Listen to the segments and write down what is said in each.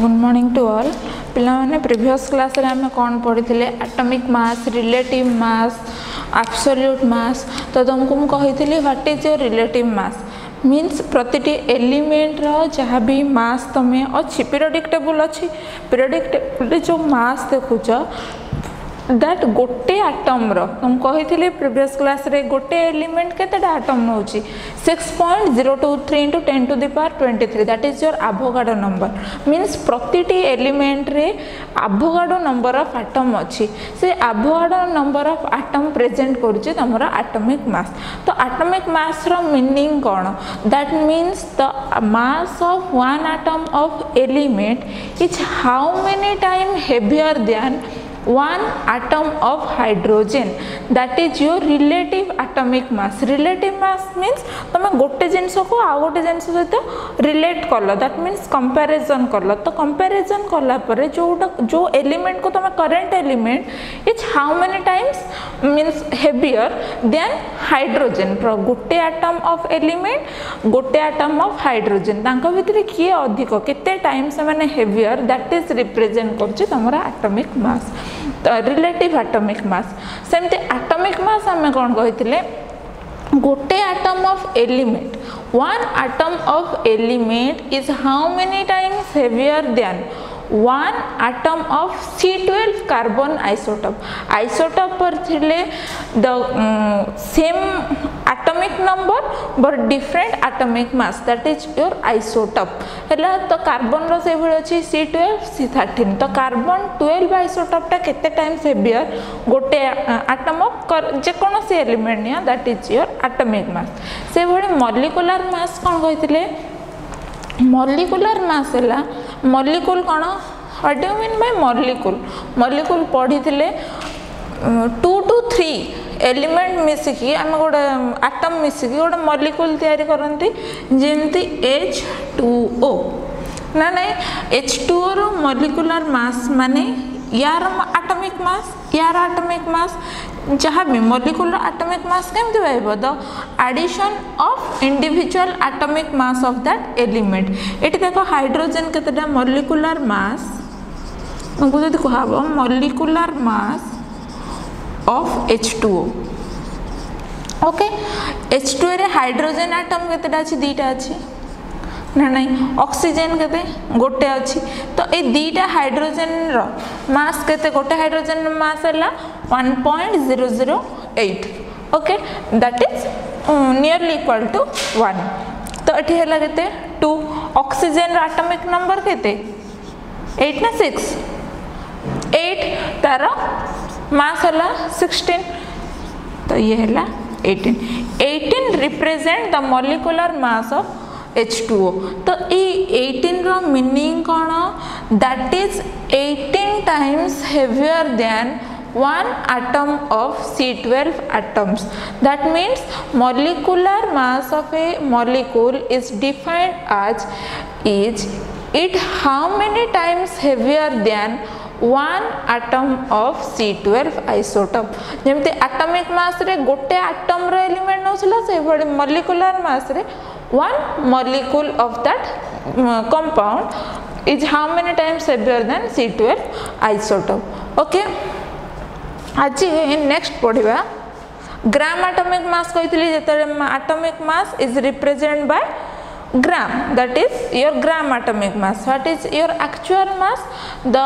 Good morning to all पिलाने previous class रे आम कौन पढ़ी थे atomic mass relative mass absolute मास। तो तुमको मुझे कही what is your relative mass means प्रति एलिमेंट रो जहाँ भी मास तुम्हें अच्छी पीरियोडिक टेबल अच्छी पीरियोडिक टेबल जो मास देखुच दैट गोटे आटम रो तुम कही प्रीवियस क्लास रे गोटे एलिमेंट केतेटा आटम नौ 6.023 into 10 to the power 23 that is your Avogadro number means प्रति एलिमेंट रे एवोगाड्रो नंबर ऑफ आटम अच्छी से Avogadro number of atom present करुचे तुमरा एटॉमिक मास। तो एटॉमिक मास रो मीनिंग कौन that means the mass of one atom of element is how many time heavier than one atom of hydrogen that is your relative atomic mass। relative mass means तुम गोटे जिनस को आ गोटे जिनस सहित relate कल that means comparison कल। तो comparison कला परे जो एलिमेंट को तुम current element is how many times means heavier than hydrogen गोटे आटम ऑफ एलिमेंट गोटे आटम ऑफ हाइड्रोजन तांका भितर किए अधिक केते टाइम से माने हेवियर दैट इज रिप्रेजेंट करछि तमरा atomic mass relative atomic mass. सेमते एटॉमिक मास आम कौन कही गोटे atom of element one atom of element is how many times heavier than one atom of C12 carbon isotope पर थिले the same atomic number but different atomic mass that is your isotope हैला। तो carbon रो से भले अछि C12 C13 तो carbon 12 isotope टा केते टाइम्स हेवियर गोटे आटम ऑफ जे कोनो से एलिमेंट निया that is your atomic mass। से भले मॉलिक्यूलर मास कोन कहिथिले मॉलिक्यूलर मास है मॉलिक्यूल कौन what do mean by molecule molecule पढ़ी 2 to 3 एलिमेंट मिसिकी आम गोटे आटम मिसिकी गोटे मॉलिक्यूल तैयारी करती जेमती H2O ना नहीं H2O रो मॉलिक्यूलर मास माने यार एटॉमिक मास जहाँ भी मॉलिक्यूल एटॉमिक मास केमती पाइबो the addition of individual atomic mass of that element. एटी देखो हाइड्रोजन केतेटा मॉलिक्यूलर मास हमको जदि कहबो molecular mass of H2O okay H2O रे हाइड्रोजन एटम केतेटा अछि दीटा अछि ना नहीं ऑक्सीजन केते गोटे अच्छी। तो ये दीटा हाइड्रोजन रो मास केते गोटे हाइड्रोजन मास है 1.008 okay that is nearly equal to 1। तो ये है केते 2 ऑक्सीजन रो एटॉमिक नंबर केते 8 ना 6 8 तार मास है 16 तो ये है 18 represent the molecular mass of H2O। तो ये 18 रो मीनिंग कौन that is 18 times heavier than one atom of C12 atoms that means molecular mass of a molecule is defined as is it how many times heavier than one atom of C12 isotope। जेमते atomic mass रे गोटे atom रो element नउसला से बडे molecular mass रे one molecule of that compound is how many times heavier than C12 isotope okay। आज next पढ़िबा gram atomic mass कहितली जेतरे atomic mass is represent by gram that is your gram atomic mass. What is your actual mass the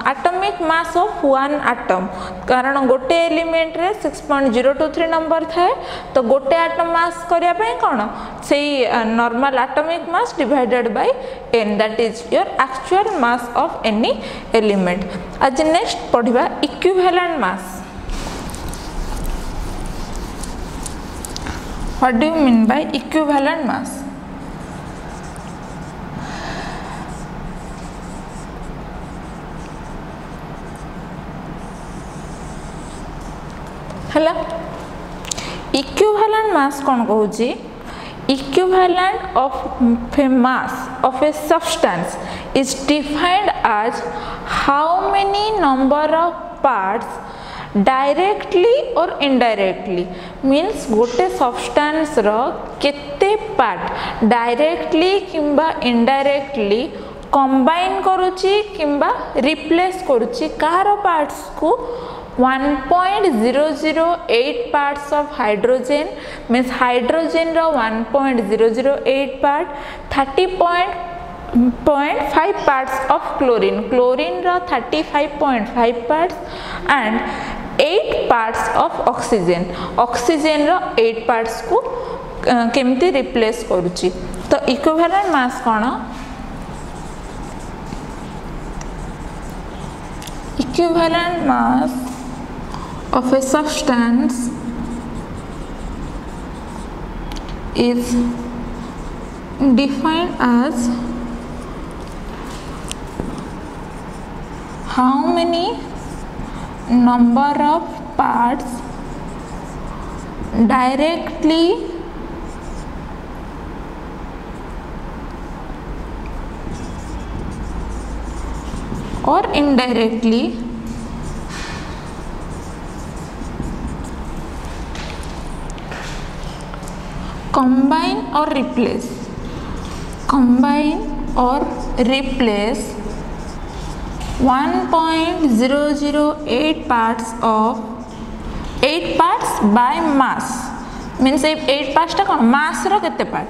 atomic mass of one atom कारण गोटे element रे 6.023 number थाए तो गोटे एटम मास करिया पय कोन सेही normal atomic mass divided by n that is your actual mass of any element. आज नेक्स्ट पढ़िबा equivalent mass. What do you mean by equivalent mass हैला इक्विवेलेंट मास कौन कहूँ equivalent of a mass of a substance is defined as how many number of parts directly और indirectly means गोटे substance रो केते part directly किंबा indirectly combine करुच्ची किंबा रिप्लेस करुच्ची कार पार्ट्स को 1.008 parts of hydrogen means hydrogen ro 1.008 part 30.5 parts of chlorine ro 35.5 parts and 8 parts of oxygen ro 8 parts को केमती रिप्लेस करुच्ची तो इक्विवेलेंट मास कौन equivalent mass of a substance is defined as how many number of parts directly or indirectly combine or replace 1.008 parts of 8 parts by mass means 8 parts ta kon mass ro kete part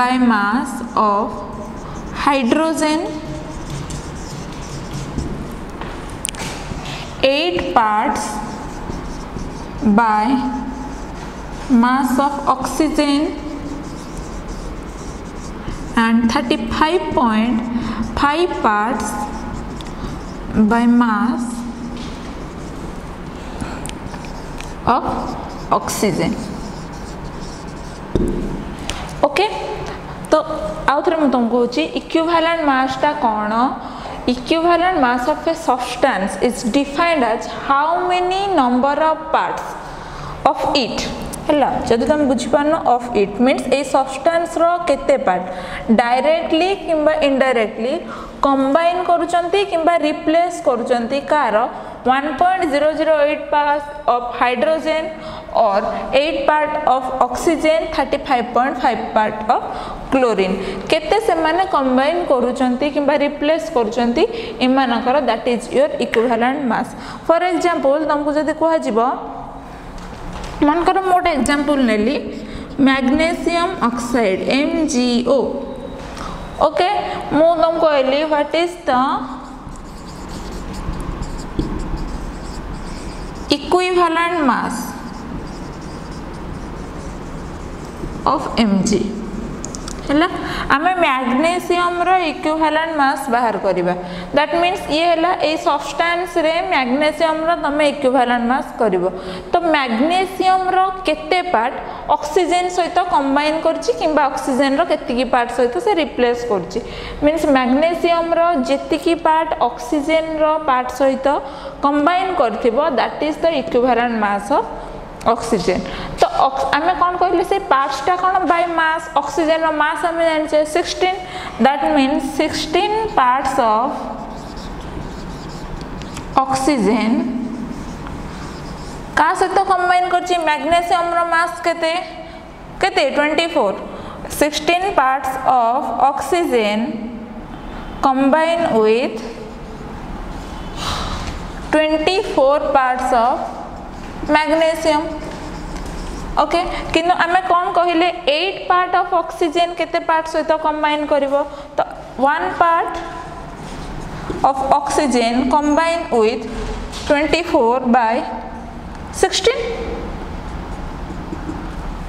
by mass of hydrogen 8 parts by mass of oxygen and 35.5 parts by mass of oxygen. Okay तो आउ थे मुझे तुमको equivalent mass टा कौन equivalent mass of a substance is defined as how many number of parts of it हैला जदि तुम बुझी पानो of it means A substance रो केते part directly किंबा indirectly combine करूचंती किंबा replace करूचंती कार 1.008 parts of hydrogen or 8 part of oxygen 35.5 part of chlorine केते से माने combine करूचंती किंबा replace करूचंती इमानकर that is your equivalent mass. For example तुमको जदि कहा जिवो मन करो मोटे एग्जांपल नेली मैग्नीशियम ऑक्साइड MgO ओके मु तुमको कहली what is the equivalent mass of Mg हैला आमे मैग्नीशियम रो इक्विवेलेंट मास बाहर करिबा दैट मींस ये हैला ए सब्सटेंस रे मैग्नीशियम रो तमे इक्विवेलेंट मास करिवो तो मैग्नीशियम रो केते पार्ट ऑक्सीजन सहित कंबाइन करछि किबा ऑक्सीजन रो केतिकी पार्ट सहित से रिप्लेस करछि मींस मैग्नीशियम रो जेतिकी पार्ट ऑक्सीजन रो पार्ट सहित कंबाइन करथिबो that is the equivalent mass of oxygen तो आमे कोन कहले से पार्ट्स टा कोन बाय मास ऑक्सीजन रो मास हमें जानछे 16 that means 16 parts of oxygen का से तो कंबाइन करछि मैग्नीशियम रो मास केते 24 16 parts of oxygen combine with 24 parts of magnesium okay किंतु आमे कोन कहिले 8 पार्ट ऑफ ऑक्सीजन केते पार्ट सहित कंबाइन करिवो तो 1 part of oxygen combine with 24 by 16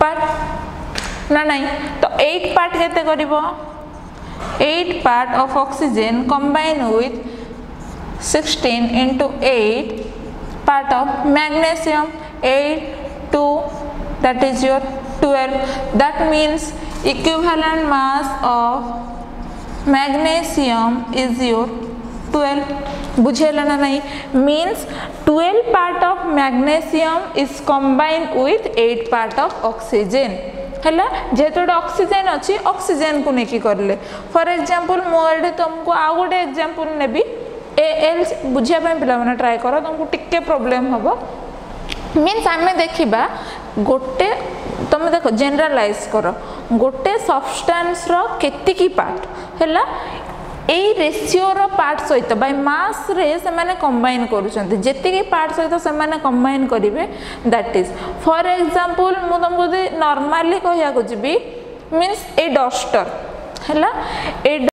part ना नहीं तो 8 पार्ट केते करिवो 8 part of oxygen combine with 16 into 8 part of magnesium 8 to that is your 12 that means equivalent mass of magnesium is your 12 बुझेला ना नहीं means 12 part of magnesium is combined with 8 part of oxygen हैला जेतो oxygen अछि oxygen को नेकी करले for example मोर तुमको आ गोटे एग्जांपल नेबी एल बुझिया पे पिला माने ट्राई करो तुमको टिके प्रॉब्लम हबो मींस आमे देखिबा गोटे तुम देखो जनरलाइज करो गोटे सब्सटेंस रो केतिकी पार्ट हैला एई रेशियोर पार्ट सहित बाय मास रे से माने कंबाइन करूछंती जेतिकी पार्ट सहित से माने कंबाइन करिवे दैट इज फॉर एग्जांपल मु तुमको नॉर्मली कहिया को जिबी मींस ए डस्टर हैला ए